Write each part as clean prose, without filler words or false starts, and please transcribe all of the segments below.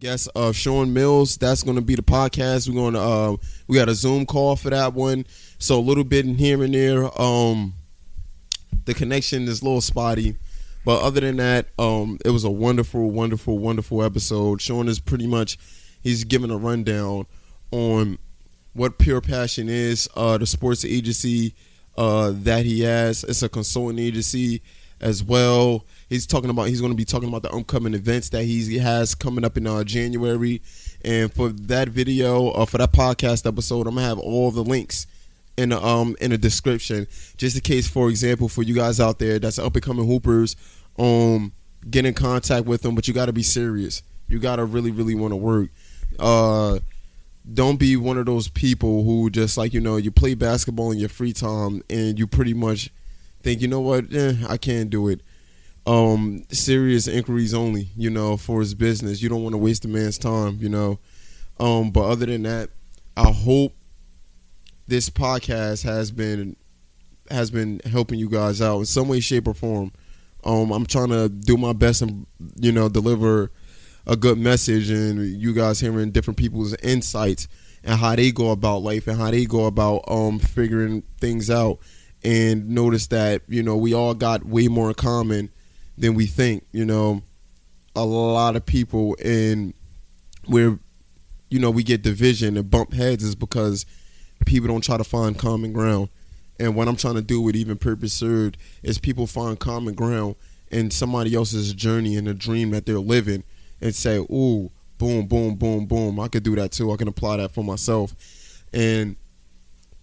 guest, Sean Mills. That's going to be the podcast. We got a Zoom call for that one. So a little bit in here and there. The connection is a little spotty. But other than that, it was a wonderful, wonderful, wonderful episode. Sean is he's giving a rundown on what Pure Passion is, the sports agency that he has. It's a consulting agency as well. He's going to be talking about the upcoming events that he has coming up in January. And for that video, for that podcast episode, I'm gonna have all the links in the description, just in case, for example, for you guys out there that's up and coming hoopers, get in contact with them. But you got to be serious. You got to really, really want to work. Don't be one of those people who just you play basketball in your free time and you pretty much think, you know what, I can't do it. Serious inquiries only, for his business. You don't want to waste a man's time, But other than that, I hope this podcast has been helping you guys out in some way, shape, or form. I'm trying to do my best and deliver a good message, and you guys hearing different people's insights and how they go about life and how they go about figuring things out, and notice that we all got way more in common than we think. A lot of people, and where we get division and bump heads is because people don't try to find common ground. And what I'm trying to do with Even Purpose Served is people find common ground in somebody else's journey and a dream that they're living, and say, ooh, boom, boom, boom, boom, I could do that too. I can apply that for myself. And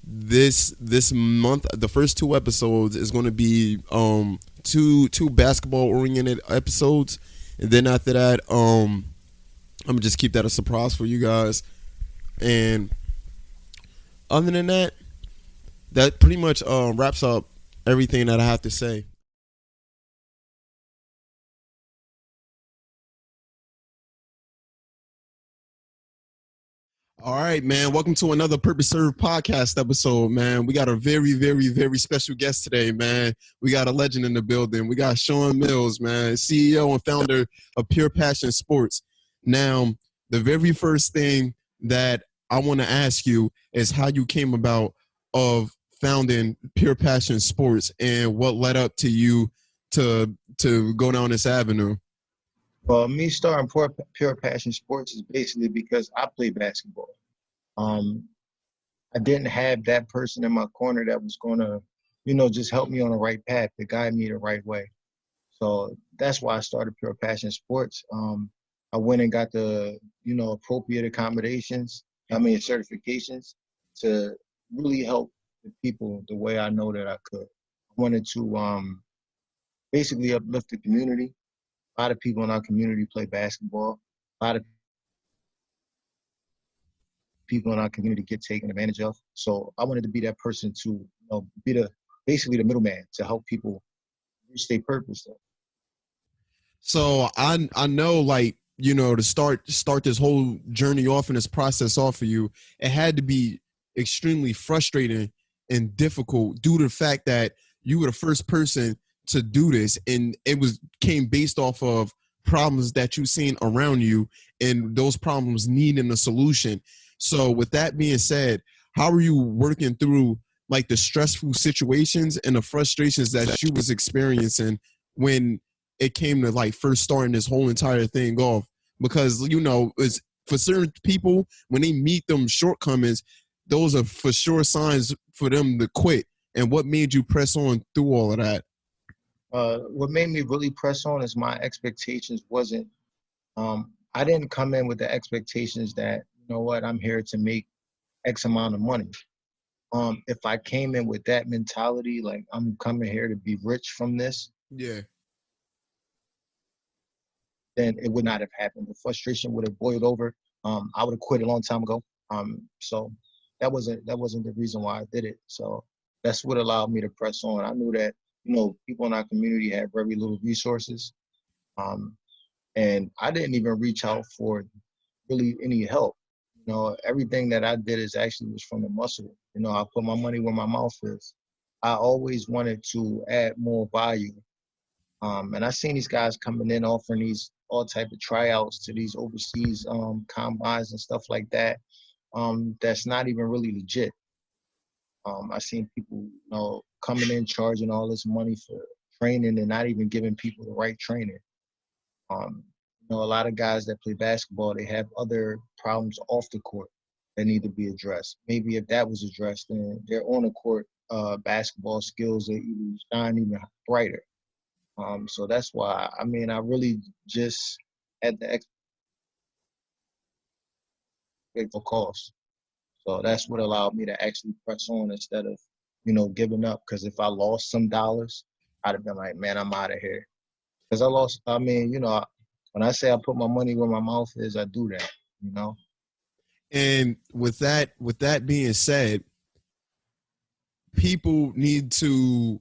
this month, the first two episodes is going to be two basketball oriented episodes, and then after that, I'm gonna just keep that a surprise for you guys. And other than that, that pretty much wraps up everything that I have to say. All right, man. Welcome to another Purpose Served podcast episode, man. We got a very, very, very special guest today, man. We got a legend in the building. We got Sean Mills, man, CEO and founder of Pure Passion Sports. Now, the very first thing that I want to ask you is how you came about of founding Pure Passion Sports and what led up to you to go down this avenue. Well, me starting Pure Passion Sports is basically because I play basketball. I didn't have that person in my corner that was going to, just help me on the right path, to guide me the right way. So that's why I started Pure Passion Sports. I went and got the, appropriate accommodations, certifications to really help the people the way I know that I could. I wanted to basically uplift the community. A lot of people in our community play basketball. A lot of people in our community get taken advantage of. So I wanted to be that person to be basically the middleman to help people reach their purpose. So I know, to start this whole journey off and this process off for you, it had to be extremely frustrating and difficult due to the fact that you were the first person to do this, and it came based off of problems that you've seen around you and those problems needing a solution. So with that being said, how are you working through the stressful situations and the frustrations that you was experiencing when it came to first starting this whole entire thing off? Because it's for certain people, when they meet them shortcomings, those are for sure signs for them to quit. And what made you press on through all of that? What made me really press on is my expectations wasn't, I didn't come in with the expectations that, I'm here to make X amount of money. If I came in with that mentality, I'm coming here to be rich from this, yeah, then it would not have happened. The frustration would have boiled over. I would have quit a long time ago. So that wasn't the reason why I did it. So that's what allowed me to press on. I knew that, people in our community have very little resources. And I didn't even reach out for really any help. Everything that I did was from the muscle. I put my money where my mouth is. I always wanted to add more value. And I seen these guys coming in offering these all type of tryouts to these overseas combines and stuff like that. That's not even really legit. I seen people, coming in charging all this money for training and not even giving people the right training. Um, a lot of guys that play basketball, they have other problems off the court that need to be addressed. Maybe if that was addressed, then their on the court basketball skills are even shine even brighter. So that's why, I really just had the expect for cost. So that's what allowed me to actually press on instead of, giving up. Because if I lost some dollars, I'd have been like, man, I'm out of here. Because I lost, when I say I put my money where my mouth is, I do that. And with that being said, people need to,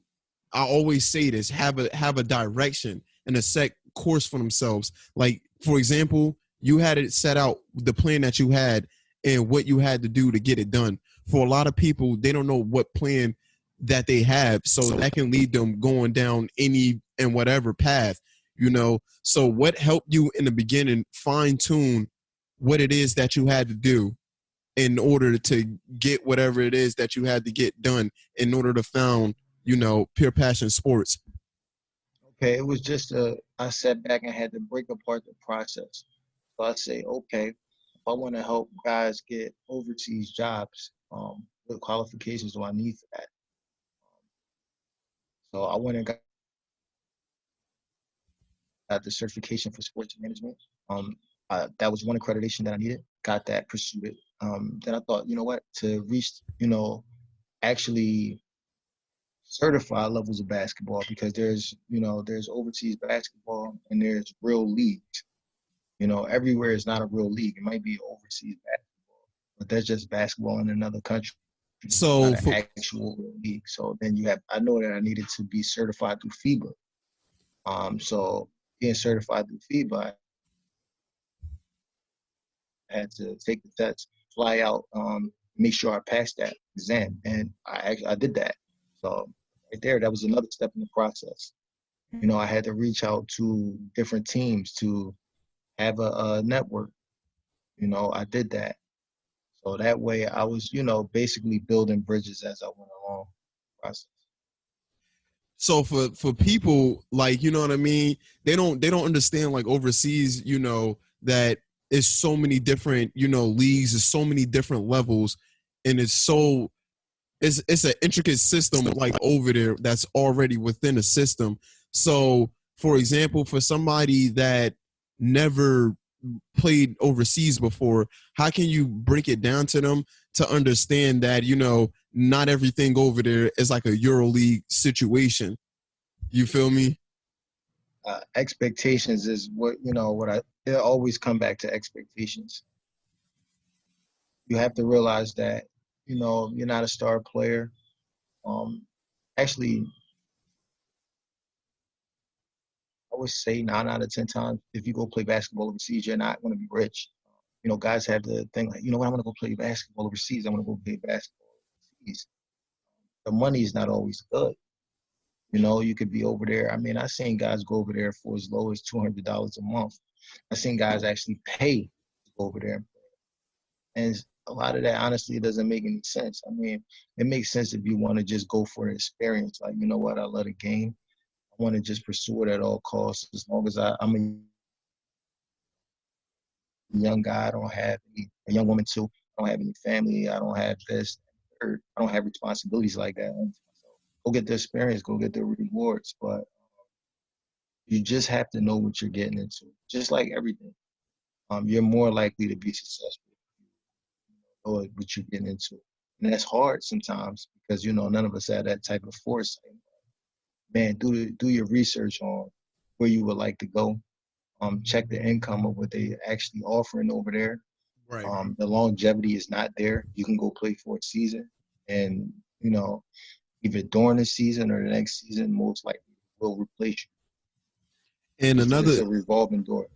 I always say this, have a direction and a set course for themselves. Like, for example, you had it set out, the plan that you had and what you had to do to get it done. For a lot of people, they don't know what plan that they have, so that can lead them going down any and whatever path. So what helped you in the beginning fine tune what it is that you had to do in order to get whatever it is that you had to get done in order to found, Pure Passion Sports? Okay, it was just I sat back and had to break apart the process. So I say, okay, if I want to help guys get overseas jobs, what qualifications do I need for that? So I went and got the certification for sports management. That was one accreditation that I needed. Got that, pursued it. Then I thought, you know what, to reach, actually certified levels of basketball, because there's overseas basketball and there's real leagues. Everywhere is not a real league. It might be overseas basketball, but that's just basketball in another country. It's So not for, an actual league. So then I know that I needed to be certified through FIBA. So being certified through FIBA, I had to take the test, fly out, make sure I passed that exam, and I did that. So right there, that was another step in the process. I had to reach out to different teams to have a network. I did that. So that way I was, basically building bridges as I went along the process. so for people, like, you know what I mean, they don't understand, like, overseas, that it's so many different, leagues, there's so many different levels, and it's an intricate system, like, over there, that's already within a system. So for example, for somebody that never played overseas before, how can you break it down to them to understand that, not everything over there is like a EuroLeague situation? You feel me? Expectations is it always come back to expectations. You have to realize that, you're not a star player. Actually, I would say 9 out of 10 times, if you go play basketball overseas, you're not going to be rich. Guys have the thing like, I want to go play basketball overseas. I want to go play basketball overseas. The money is not always good. You could be over there. I seen guys go over there for as low as $200 a month. I seen guys actually pay to go over there. And a lot of that, honestly, doesn't make any sense. It makes sense if you want to just go for an experience. Like, you know what, I love the game. I want to just pursue it at all costs. As long as I'm a young guy, I don't have a young woman too. I don't have any family. I don't have this. I don't have responsibilities like that. Go get the experience. Go get the rewards. But you just have to know what you're getting into. Just like everything, you're more likely to be successful if you know what you're getting into. And that's hard sometimes because none of us have that type of foresight. Man, do your research on where you would like to go. Check the income of what they actually offering over there. Right. The longevity is not there. You can go play for a season, and either during the season or the next season, most likely will replace you. And It's a revolving door.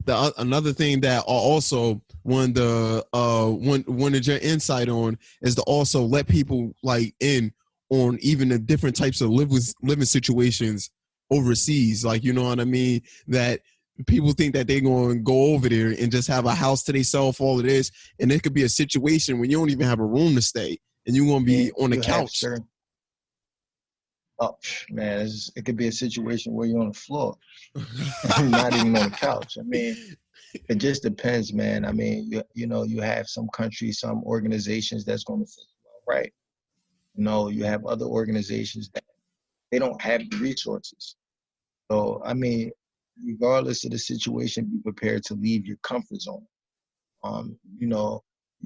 another thing that I also wanted to wanted your insight on is to also let people, like, in on even the different types of living situations overseas. Like, you know what I mean? That people think that they're going to go over there and just have a house to themselves, all of this, and it could be a situation where you don't even have a room to stay, and you're going to be on the You have couch. certain. Oh man, it could be a situation where you're on the floor, not even on the couch. I mean, it just depends, man. I mean, you have some countries, some organizations that's going to fit you all right. You have other organizations that they don't have the resources. So, I mean, regardless of the situation, be prepared to leave your comfort zone. You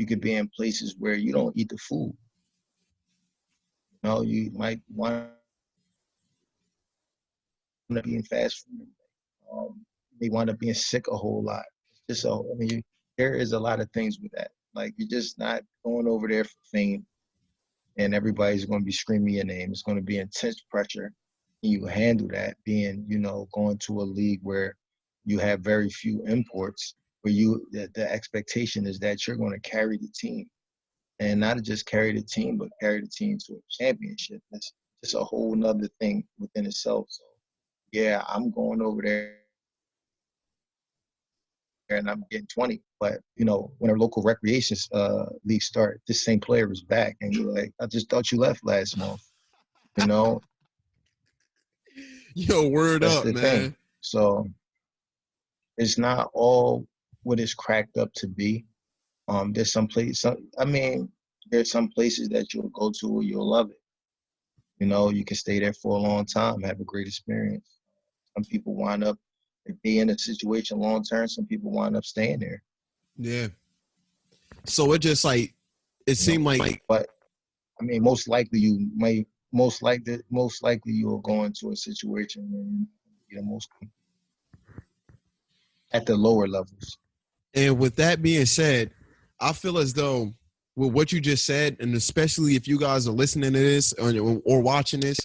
could be in places where you don't eat the food. You might want to be in fast food. They wind up being sick a whole lot. It's just so, I mean, there is a lot of things with that. Like, you're just not going over there for fame, and everybody's going to be screaming your name. It's going to be intense pressure. And you handle that being, going to a league where you have very few imports, where the expectation is that you're going to carry the team. And not just carry the team, but carry the team to a championship. That's just a whole nother thing within itself. So, yeah, I'm going over there and I'm getting 20. But, when our local recreation league start, this same player is back. And you're like, I just thought you left last month. You know, Yo, word that's up, the thing. man. So it's not all what it's cracked up to be. There's there's some places that you'll go to where you'll love it. You can stay there for a long time, have a great experience. Some people wind up, if they in a situation long term, some people wind up staying there. Yeah. So it just like, it seemed like, but I mean, most likely you'll go into a situation where you're most at the lower levels. and with that being said, I feel as though with what you just said, and especially if you guys are listening to this or watching this,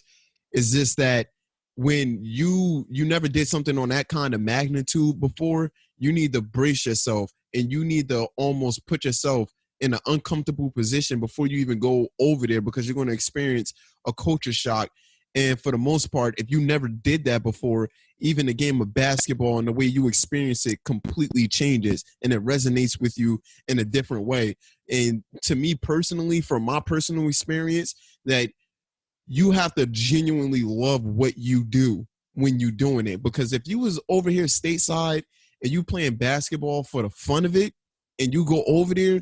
is just that when you never did something on that kind of magnitude before, you need to brace yourself and you need to almost put yourself in an uncomfortable position before you even go over there, because you're going to experience a culture shock. And for the most part, if you never did that before, even the game of basketball and the way you experience it completely changes and it resonates with you in a different way. And to me personally, from my personal experience, that you have to genuinely love what you do when you're doing it. Because if you was over here stateside and you playing basketball for the fun of it and you go over there,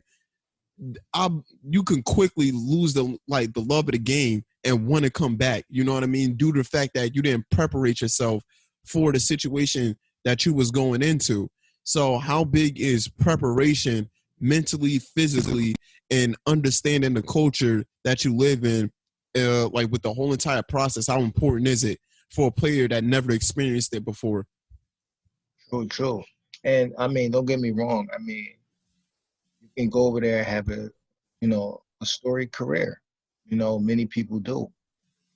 you can quickly lose the love of the game and want to come back. You know what I mean? Due to the fact that you didn't preparate yourself for the situation that you was going into. So how big is preparation mentally, physically, and understanding the culture that you live in, like with the whole entire process? How important is it for a player that never experienced it before? True. And I mean, don't get me wrong. I mean, you can go over there and have a storied career. Many people do.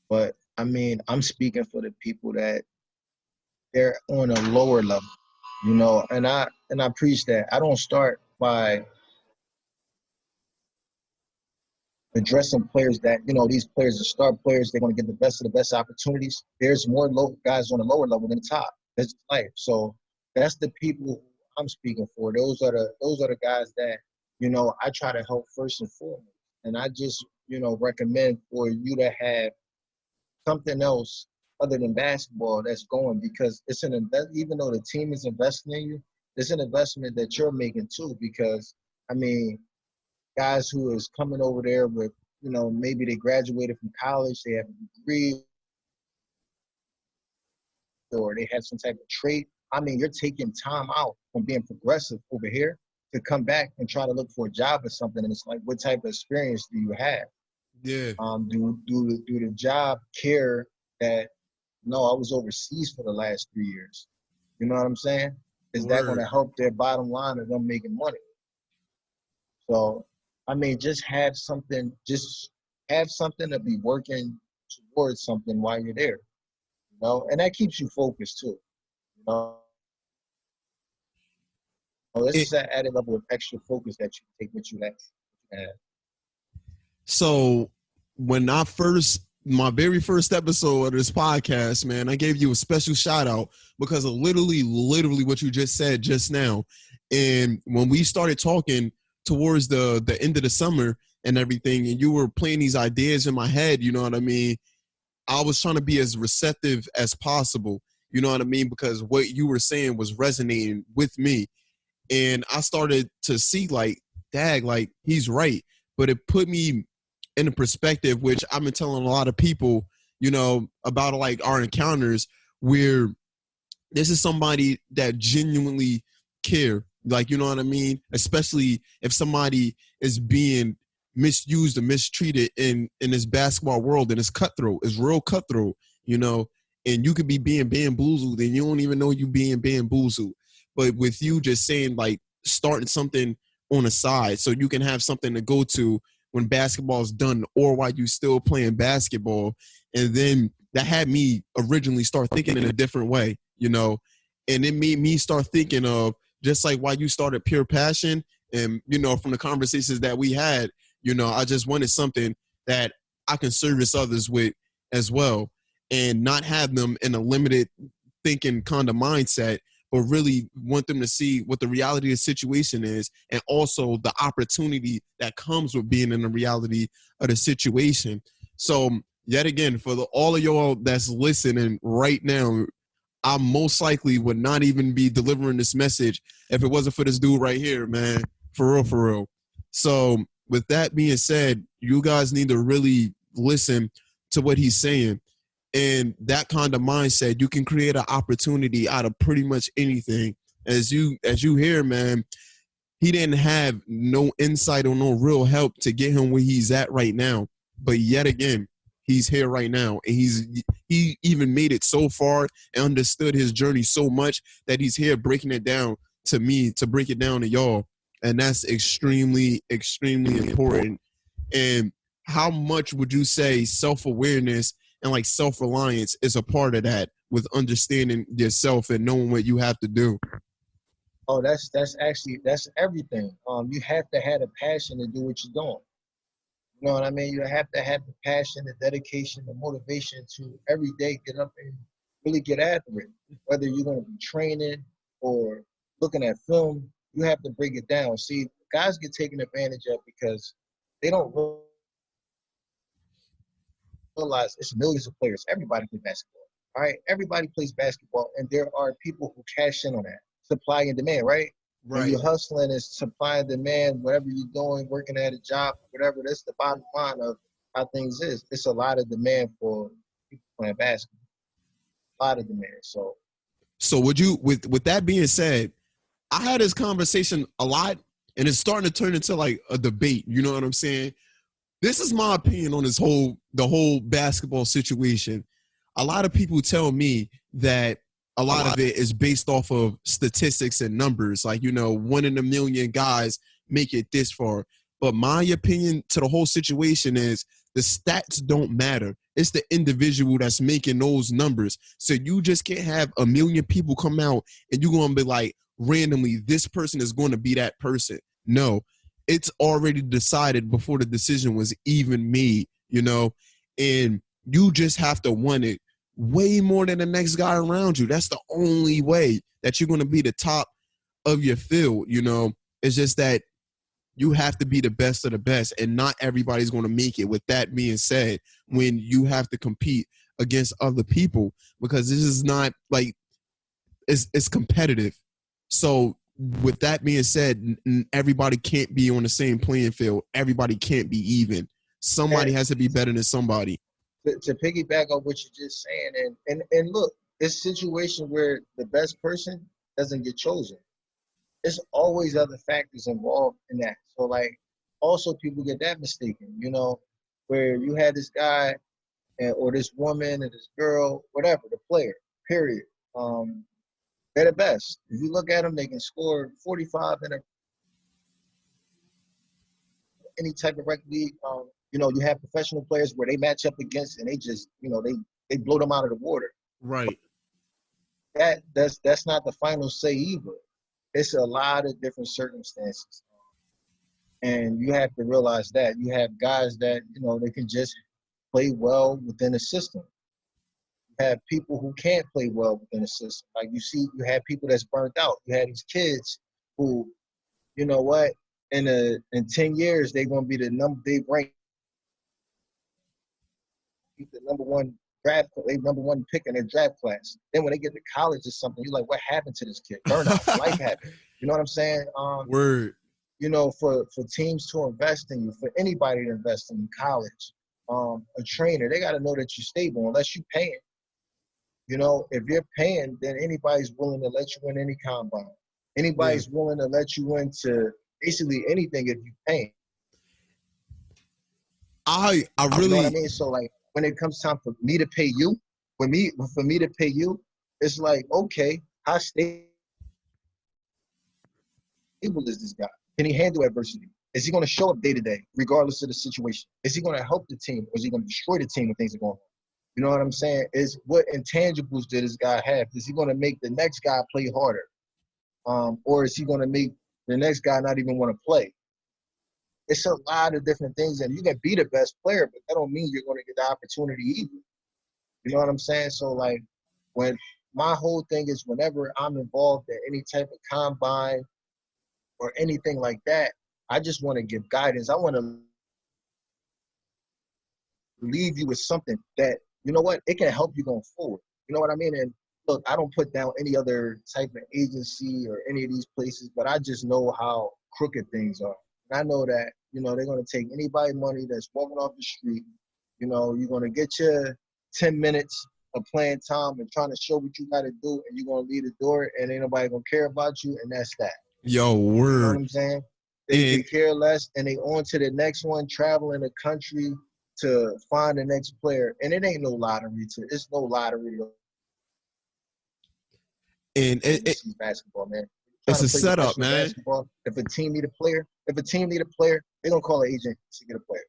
But I mean, I'm speaking for the people that they're on a lower level, and I preach that. I don't start by addressing players that, these players are star players, they're going to get the best of the best opportunities. There's more low guys on the lower level than the top. That's life. So that's the people I'm speaking for. Those are the guys that, I try to help first and foremost. And I just, recommend for you to have something else other than basketball that's going, because it's an investment. Even though the team is investing in you, it's an investment that you're making too. Because I mean, guys who is coming over there with, maybe they graduated from college, they have a degree, or they have some type of trade. I mean, you're taking time out from being progressive over here to come back and try to look for a job or something. And it's like, what type of experience do you have? Yeah. Do the job care that, no, I was overseas for the last 3 years? You know what I'm saying? Is that going Word. to help their bottom line of them making money? So, I mean, just have something to be working towards something while you're there, and that keeps you focused too. You know, this It, is that added level of extra focus that you take with you. That so when I first my very first episode of this podcast, man, I gave you a special shout out because of literally what you just said just now. And when we started talking towards the end of the summer and everything, and you were playing these ideas in my head, you know what I mean? I was trying to be as receptive as possible, you know what I mean? Because what you were saying was resonating with me. And I started to see like, dag, like he's right. But it put me in a perspective, which I've been telling a lot of people, you know, about like our encounters where this is somebody that genuinely care. Like, you know what I mean? Especially if somebody is being misused or mistreated in this basketball world, and it's cutthroat, it's real cutthroat, you know, and you could be being bamboozled and you don't even know you being bamboozled. But with you just saying like starting something on the side so you can have something to go to when basketball's done or while you still playing basketball. And then that had me originally start thinking in a different way, you know, and it made me start thinking of just like why you started Pure Passion. And, you know, from the conversations that we had, you know, I just wanted something that I can service others with as well and not have them in a limited thinking kind of mindset, but really want them to see what the reality of the situation is and also the opportunity that comes with being in the reality of the situation. So yet again, for all of y'all that's listening right now, I most likely would not even be delivering this message if it wasn't for this dude right here, man. For real, for real. So with that being said, you guys need to really listen to what he's saying. And that kind of mindset, you can create an opportunity out of pretty much anything. As you hear, man, he didn't have no insight or no real help to get him where he's at right now. But yet again, he's here right now, and he even made it so far and understood his journey so much that he's here breaking it down to me to break it down to y'all, and that's extremely important. And how much would you say self-awareness and like self-reliance is a part of that with understanding yourself and knowing what you have to do? Oh, that's actually that's everything. You have to have a passion to do what you're doing. You know what I mean? You have to have the passion, the dedication, the motivation to every day get up and really get after it. Whether you're going to be training or looking at film, you have to break it down. See, guys get taken advantage of because they don't realize it's millions of players. Everybody plays basketball. All right, everybody plays basketball, and there are people who cash in on that. Supply and demand, right? When Right. you're hustling, it's supply and demand. Whatever you're doing, working at a job, whatever. That's the bottom line of how things is. It's a lot of demand for people playing basketball. A lot of demand. So So would you with that being said, I had this conversation a lot and it's starting to turn into like a debate, you know what I'm saying? This is my opinion on the whole basketball situation. A lot of people tell me that a lot of it is based off of statistics and numbers, like, you know, 1 in a million guys make it this far. But my opinion to the whole situation is the stats don't matter. It's the individual that's making those numbers. So you just can't have a million people come out and you're going to be like, randomly, this person is going to be that person. No, it's already decided before the decision was even made, you know, and you just have to want it way more than the next guy around you. That's the only way that you're going to be the top of your field, you know. It's just that you have to be the best of the best, and not everybody's going to make it. With that being said, when you have to compete against other people, because this is not like it's competitive. So with that being said, everybody can't be on the same playing field. Everybody can't be even. Somebody and has to be better than somebody. to piggyback on what you're just saying, and look, it's a situation where the best person doesn't get chosen. There's always other factors involved in that. So like also people get that mistaken, you know, where you had this guy or this woman or this girl, whatever, the player, period. Um, they're the best. If you look at them, they can score 45 in any type of record league. You know, you have professional players where they match up against and they just, you know, they blow them out of the water. Right. That's not the final say either. It's a lot of different circumstances. And you have to realize that you have guys that, you know, they can just play well within the system. You have people who can't play well within the system. Like you have people that's burnt out. You had these kids who, you know what, in 10 years they're gonna be they rank the number one they number one pick in their draft class. Then when they get to college or something, you're like, what happened to this kid? Burnout, life happened. You know what I'm saying? Word. You know, for teams to invest in you, for anybody to invest in college, a trainer, they got to know that you're stable unless you're paying. You know, if you're paying, then anybody's willing to let you in any combine. Yeah. Anybody's willing to let you into basically anything if you're paying. I You know what I really mean? So like when it comes time for me to pay you, for me to pay you, it's like, okay, how stable is this guy? Can he handle adversity? Is he going to show up day to day, regardless of the situation? Is he going to help the team, or is he going to destroy the team when things are going wrong? You know what I'm saying? Is what intangibles did this guy have? Is he going to make the next guy play harder, or is he going to make the next guy not even want to play? It's a lot of different things, and you can be the best player, but that don't mean you're going to get the opportunity either. You know what I'm saying? So like, when my whole thing is, whenever I'm involved in any type of combine or anything like that, I just want to give guidance. I want to leave you with something that, you know what, it can help you going forward. You know what I mean? And look, I don't put down any other type of agency or any of these places, but I just know how crooked things are. And I know that, you know, they're going to take anybody money that's walking off the street. You know, you're going to get your 10 minutes of playing time and trying to show what you got to do, and you're going to leave the door, and ain't nobody going to care about you, and that's that. yo You know what word. I'm saying? They And could care less, and they on to the next one, traveling the country to find the next player. And it ain't no lottery. It's no lottery and overseas basketball, man. Trying it's to a play setup, professional man. basketball. If a team need a player, they're gonna call an agent to get a player.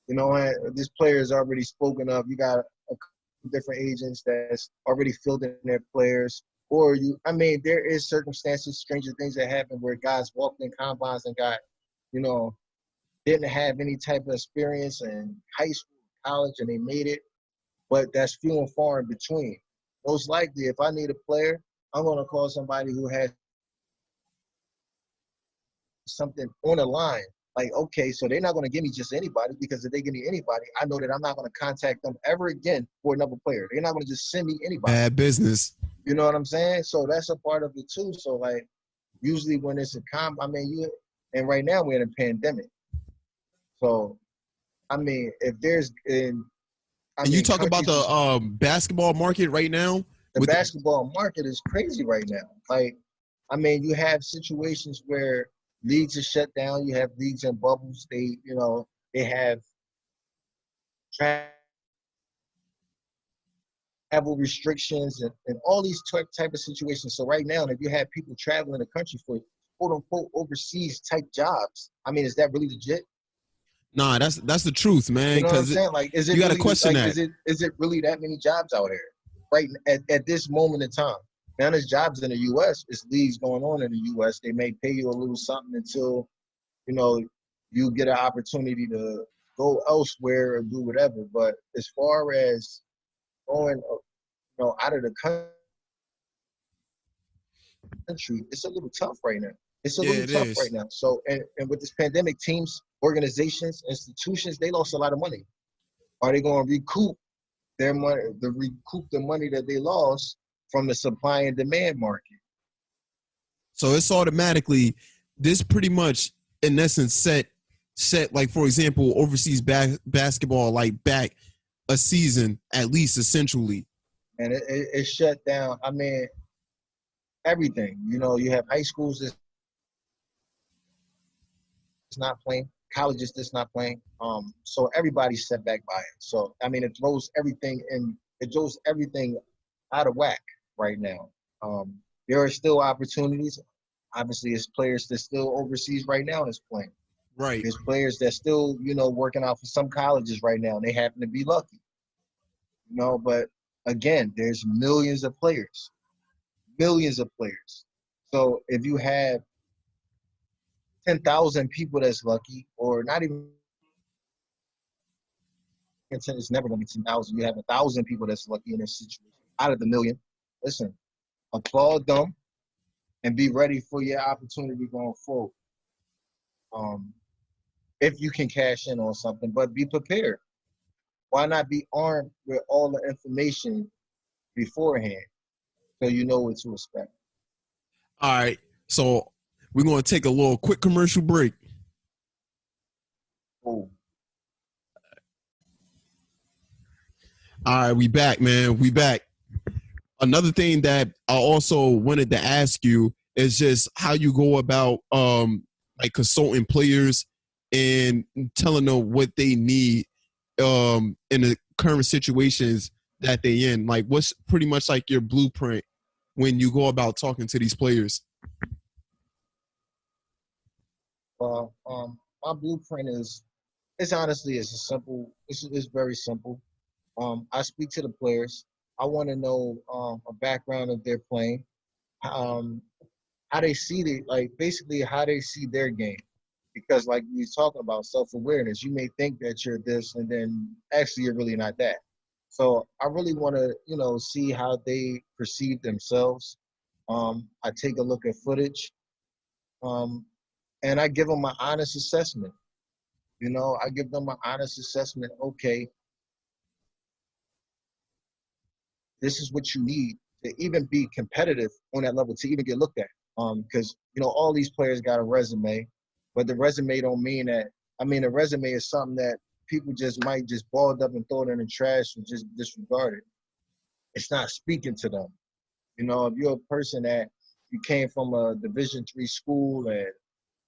You know, this player is already spoken of. You got a couple different agents that's already filled in their players. Or I mean, there is circumstances, stranger things that happen where guys walked in combines and got, you know, didn't have any type of experience in high school, college, and they made it. But that's few and far in between. Most likely, if I need a player, I'm going to call somebody who has something on the line. Like, okay, so they're not going to give me just anybody, because if they give me anybody, I know that I'm not going to contact them ever again for another player. They're not going to just send me anybody. Bad business. You know what I'm saying? So that's a part of it too. So like, usually when it's and right now we're in a pandemic. So, I mean, if there's, And you talk about countries, the basketball market right now the with basketball market is crazy right now. Like, I mean, you have situations where leagues are shut down. You have leagues in bubbles. They have travel restrictions and all these type of situations. So right now, if you have people traveling the country for quote unquote overseas type jobs, I mean, is that really legit? nah, that's the truth, man. You know what I'm Because saying? Like, is you it got to really question like that. is it really that many jobs out here right at this moment in time? Now there's jobs in the U.S. It's leagues going on in the U.S. They may pay you a little something until, you know, you get an opportunity to go elsewhere or do whatever. But as far as going, out of the country, it's a little tough right now. It's a Yeah, little it tough right is. now. So, and with this pandemic, teams, organizations, institutions, they lost a lot of money. Are they going to recoup their money, recoup the money that they lost from the supply and demand market? So it's automatically this pretty much in essence set like, for example, overseas basketball like back a season at least, essentially. And it shut down. I mean, everything. You know, you have high schools that's not playing, colleges that's not playing. So everybody's set back by it. So I mean, it throws everything out of whack right now. There are still opportunities. Obviously, it's players that still overseas right now that's playing. Right. There's players that still, working out for some colleges right now, and they happen to be lucky. But again, there's millions of players. Millions of players. So if you have 10,000 people that's lucky, or not even contend. It's never going to be 10,000. You have 1,000 people that's lucky in this situation out of the million. Listen, applaud them and be ready for your opportunity going forward. Um, if you can cash in on something, but be prepared. Why not be armed with all the information beforehand so you know what to expect? All right. So we're going to take a little quick commercial break. Oh. All right, we back, man. We back. Another thing that I also wanted to ask you is just how you go about like consulting players and telling them what they need in the current situations that they in. Like what's pretty much like your blueprint when you go about talking to these players? My blueprint is it's honestly it's a simple it's very simple. I speak to the players. I want to know a background of their playing, um, how they see like basically how they see their game. Because like we are talking about self-awareness, you may think that you're this and then actually you're really not that. So I really want to, see how they perceive themselves. I take a look at footage, um, and I give them my honest assessment. I give them my honest assessment. Okay, this is what you need to even be competitive on that level, to even get looked at. Because all these players got a resume, but the resume don't mean that. I mean, a resume is something that people just might just balled up and throw it in the trash and just disregard it. It's not speaking to them. If you're a person that you came from a Division III school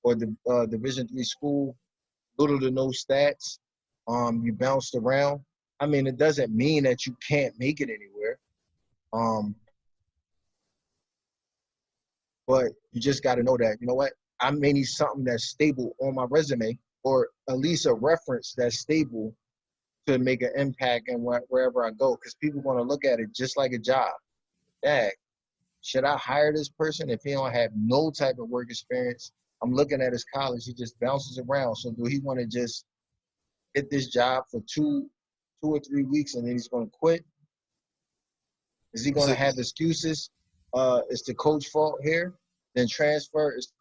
or the Division III school, little to no stats, you bounced around. I mean, it doesn't mean that you can't make it anywhere. Um, but you just got to know that, what, I may need something that's stable on my resume, or at least a reference that's stable to make an impact and wherever I go. Because people want to look at it just like a job. Dang, should I hire this person if he don't have no type of work experience? I'm looking at his college. He just bounces around. So do he want to just get this job for 2 or 3 weeks and then he's going to quit? Is he going to have excuses? Is the coach fault here? Then transfer. Is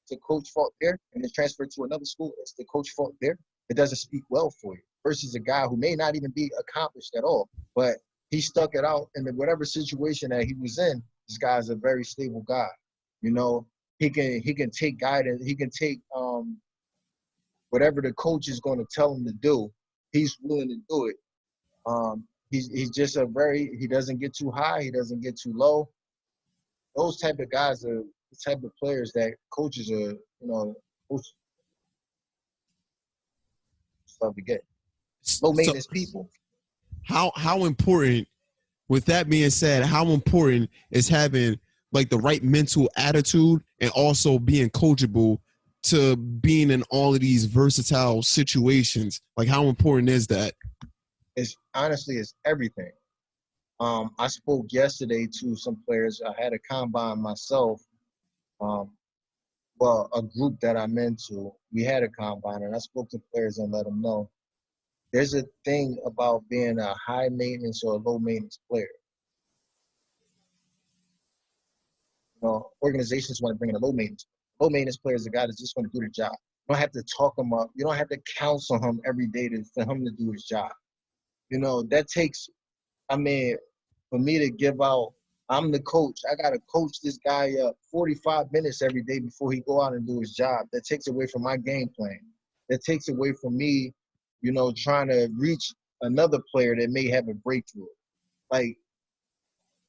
the coach fault there? And then transfer to another school. Is the coach fault there? It doesn't speak well for you. Versus a guy who may not even be accomplished at all, but he stuck it out in whatever situation that he was in. This guy's a very stable guy. He can take guidance. He can take whatever the coach is going to tell him to do. He's willing to do it. He's just he doesn't get too high. He doesn't get too low. Those type of guys are the type of players that coaches are, coaches love to get. Low maintenance people. How important, with that being said, how important is having like the right mental attitude and also being coachable to being in all of these versatile situations? Like how important is that? It's everything. I spoke yesterday to some players. I had a combine myself. A group that I'm into, we had a combine, and I spoke to players and let them know there's a thing about being a high maintenance or a low maintenance player. Organizations want to bring in a low maintenance. Low maintenance player is a guy that's just going to do the job. You don't have to talk him up. You don't have to counsel him every day for him to do his job. That takes, for me to give out, I'm the coach. I got to coach this guy up 45 minutes every day before he go out and do his job. That takes away from my game plan. That takes away from me, trying to reach another player that may have a breakthrough. Like,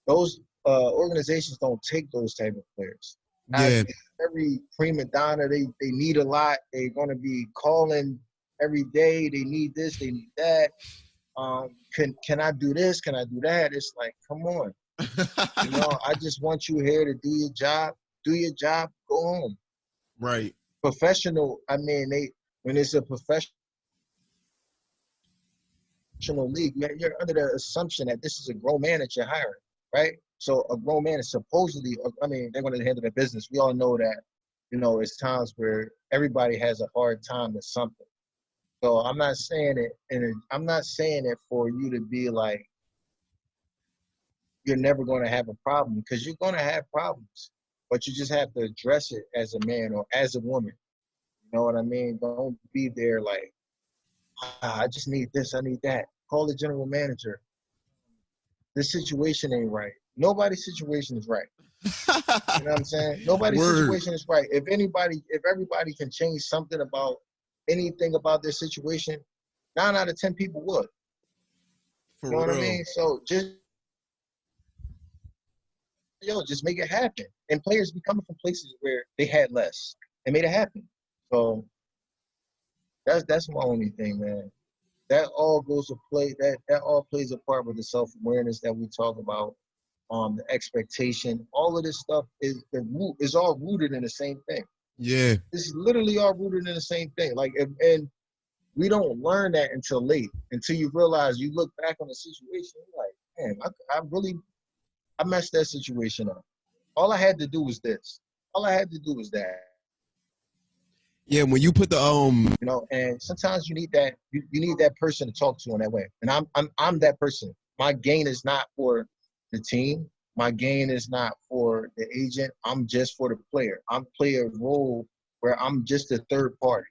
those organizations don't take those type of players. Yeah. Every prima donna, they need a lot. They're going to be calling every day. They need this, they need that. Can I do this? Can I do that? It's like, come on. I just want you here to do your job. Do your job, go home. Right. Professional, when it's a professional league, you're under the assumption that this is a grown man that you're hiring, right? So a grown man is supposedly, they're going to handle their business. We all know that, it's times where everybody has a hard time with something. So I'm not saying it, and I'm not saying it for you to be like you're never going to have a problem because you're going to have problems, but you just have to address it as a man or as a woman. You know what I mean? Don't be there like, I just need this, I need that. Call the general manager. This situation ain't right. Nobody's situation is right. You know what I'm saying? Nobody's Word. situation is right. If everybody can change something about anything about their situation, 9 out of 10 people would. For You know what I real. mean? So just make it happen. And players be coming from places where they had less and made it happen. So that's my only thing, man. That all goes to play. That all plays a part with the self awareness that we talk about. The expectation, all of this stuff is all rooted in the same thing. Yeah. It's literally all rooted in the same thing. Like, and we don't learn that until late, until you realize you look back on the situation, you're like, man, I messed that situation up. All I had to do was this. All I had to do was that. Yeah, when you put the And sometimes you need that. You need that person to talk to in that way. And I'm that person. My gain is not for the team. My gain is not for the agent. I'm just for the player. I'm play a role where I'm just a third party.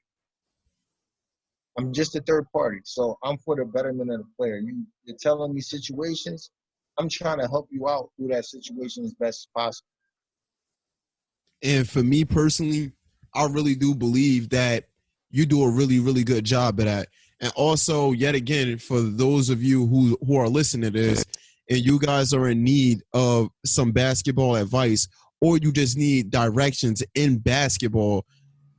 I'm just a third party. So I'm for the betterment of the player. You're telling me situations. I'm trying to help you out through that situation as best as possible. and for me personally, I really do believe that you do a really, really good job of that. And also, yet again, for those of you who are listening to this and you guys are in need of some basketball advice or you just need directions in basketball,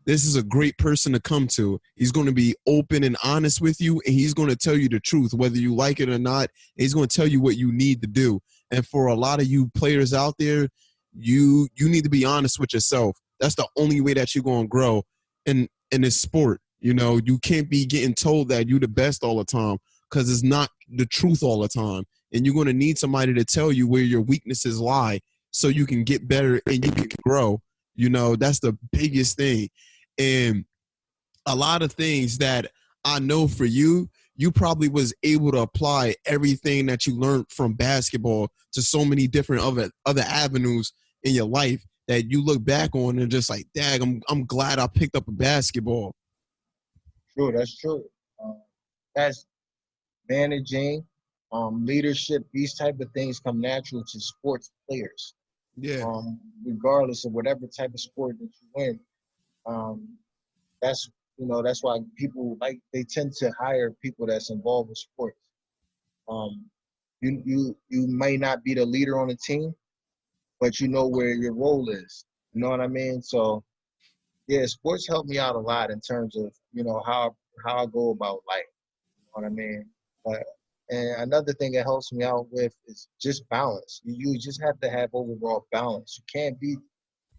this is a great person to come to. He's going to be open and honest with you, and he's going to tell you the truth, whether you like it or not. He's going to tell you what you need to do. And for a lot of you players out there, you need to be honest with yourself. That's the only way that you're going to grow in this sport. You know, you can't be getting told that you're the best all the time because it's not the truth all the time. And you're going to need somebody to tell you where your weaknesses lie so you can get better and you can grow. You know, that's the biggest thing. And a lot of things that I know for you, you probably was able to apply everything that you learned from basketball to so many different other avenues in your life that you look back on and just like, dag, I'm glad I picked up a basketball. True, that's true. That's managing, leadership. These type of things come natural to sports players, Yeah. regardless of whatever type of sport that you win. Um, that's that's why people they tend to hire people that's involved with sports. Um, you may not be the leader on the team, but you know where your role is. You know what I mean? So yeah, sports help me out a lot in terms of how I go about life. You know what I mean? But and another thing it helps me out with is just balance. You just have to have overall balance. You can't be.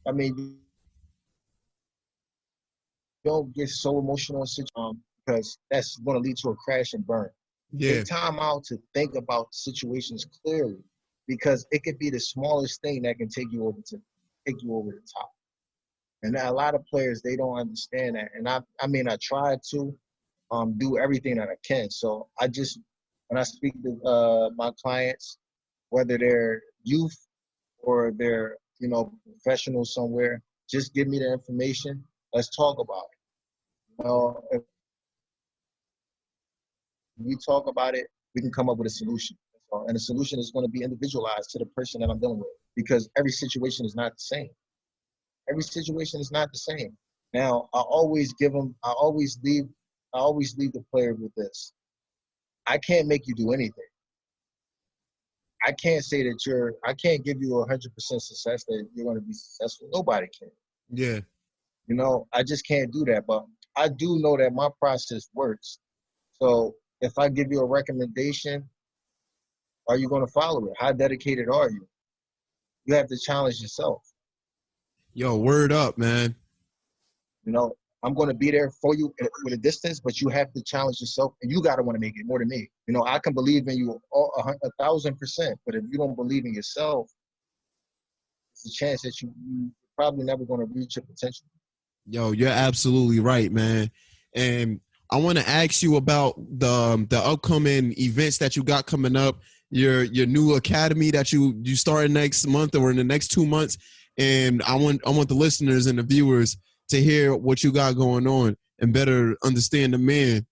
I mean, you don't get so emotional because that's going to lead to a crash and burn. Yeah. Take time out to think about situations clearly because it could be the smallest thing that can take you over the top. And a lot of players they don't understand that. And I mean I try to do everything that I can. So I just when I speak to my clients, whether they're youth or they're professionals somewhere, just give me the information. Let's talk about it. If we talk about it, we can come up with a solution. And the solution is going to be individualized to the person that I'm dealing with because every situation is not the same. Every situation is not the same. Now, I always leave the player with this. I can't make you do anything. I can't say that I can't give you 100% success that you're going to be successful. Nobody can. Yeah. I just can't do that. But I do know that my process works. So if I give you a recommendation, are you going to follow it? How dedicated are you? You have to challenge yourself. Yo, word up, man. You know, I'm going to be there for you with a distance, but you have to challenge yourself, and you got to want to make it more than me. I can believe in you 1,000%, but if you don't believe in yourself, it's a chance that you probably never going to reach your potential. Yo, you're absolutely right, man. And I want to ask you about the upcoming events that you got coming up. Your new academy that you start next month or in the next 2 months, and I want the listeners and the viewers to hear what you got going on and better understand the man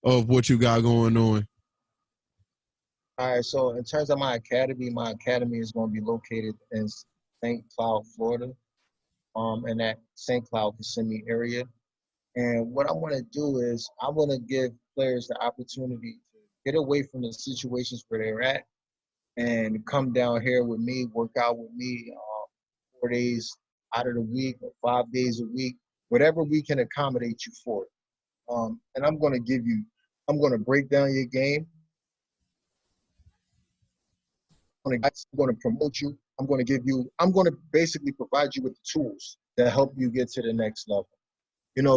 of what you got going on. All right, so in terms of my academy is going to be located in St. Cloud, Florida, in that St. Cloud, Kissimmee area. And what I want to do is I want to give players the opportunity to get away from the situations where they're at and come down here with me, work out with me 4 days out of the week or 5 days a week, whatever we can accommodate you for. And I'm going to break down your game. I'm going to promote you. I'm going to basically provide you with the tools that help you get to the next level.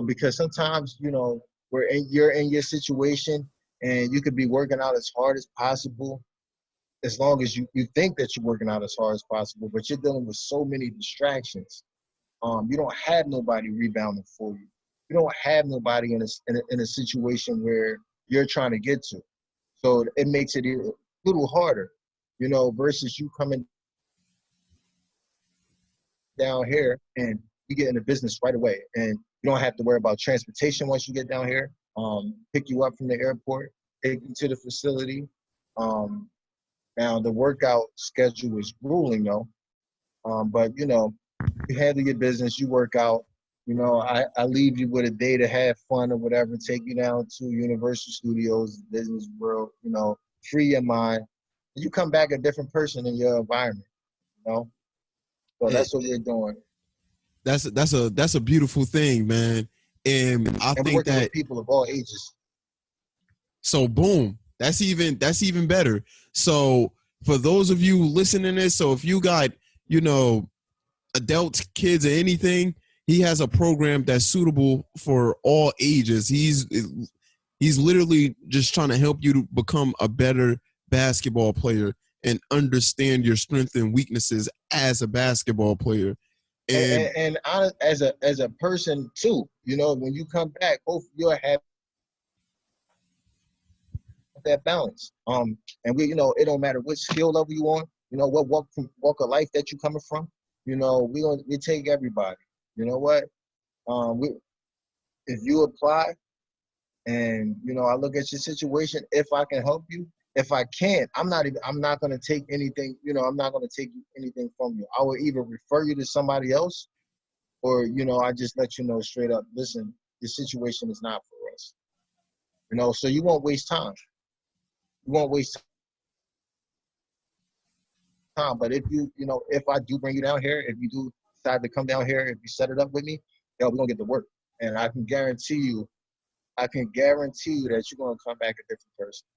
Because sometimes, you're in your situation and you could be working out as hard as possible, as long as you think that you're working out as hard as possible, but you're dealing with so many distractions. You don't have nobody rebounding for you. You don't have nobody in a situation where you're trying to get to. So it makes it a little harder, versus you coming down here and you get in the business right away. And you don't have to worry about transportation once you get down here. Pick you up from the airport, take you to the facility. Now the workout schedule is grueling though. But you handle your business, you work out. I leave you with a day to have fun or whatever, take you down to Universal Studios, Disney World, free your mind. You come back a different person in your environment, you know? So And that's what we're doing. that's a beautiful thing, man. And I And we're think working with that people of all ages. so boom, that's even better. So for those of you listening to this, so if you got, you know, adults, kids, or anything, he has a program that's suitable for all ages. He's literally just trying to help you to become a better basketball player and understand your strengths and weaknesses as a basketball player. And And as a person too, when you come back, both you'll have that balance. And it don't matter what skill level you on, what walk of life that you coming from. We take everybody. You know what? We If you apply and I look at your situation, if I can help you, if I can't, I'm not gonna take anything. I'm not gonna take anything from you. I will either refer you to somebody else, or I just let you know straight up. Listen, your situation is not for us. So you won't waste time. You won't waste time. But if I do bring you down here, if you do decide to come down here, if you set it up with me, we're gonna get to work. And I can guarantee you that you're gonna come back a different person.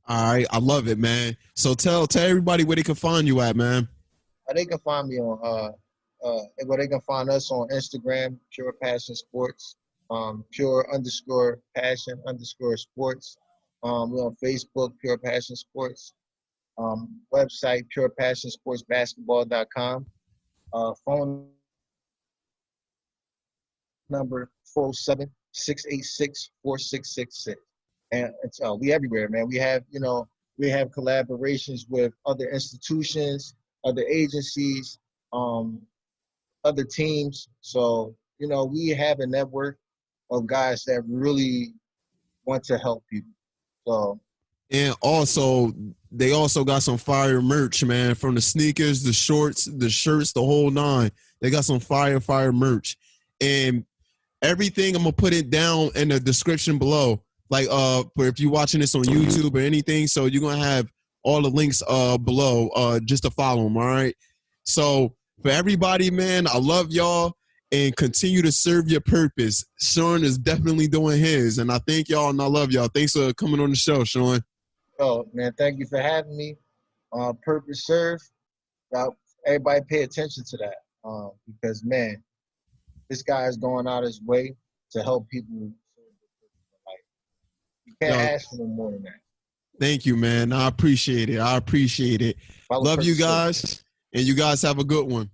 all right, I love it, man. So tell everybody where they can find you at, man. They can find me on well, they can find us on Instagram, Pure Passion Sports, pure_passion_sports. We're on Facebook, Pure Passion Sports. Website, purepassionsportsbasketball.com. Phone number 407-686-4666. And we everywhere, man. We have collaborations with other institutions, other agencies, other teams. So, we have a network of guys that really want to help people. So, And also, they also got some fire merch, man, from the sneakers, the shorts, the shirts, the whole nine. They got some fire merch. And everything, I'm gonna put it down in the description below. Like for if you're watching this on YouTube or anything, so you're gonna have all the links below just to follow them. All right. So for everybody, man, I love y'all and continue to serve your purpose. Sean is definitely doing his, and I thank y'all and I love y'all. Thanks for coming on the show, Sean. oh man, thank you for having me. Purpose serve. Now, everybody pay attention to that, because man, this guy is going out his way to help people. You can't Yo, ask for no more than that. thank you, man. I appreciate it. Follow Love you purpose serve. guys, and you guys have a good one.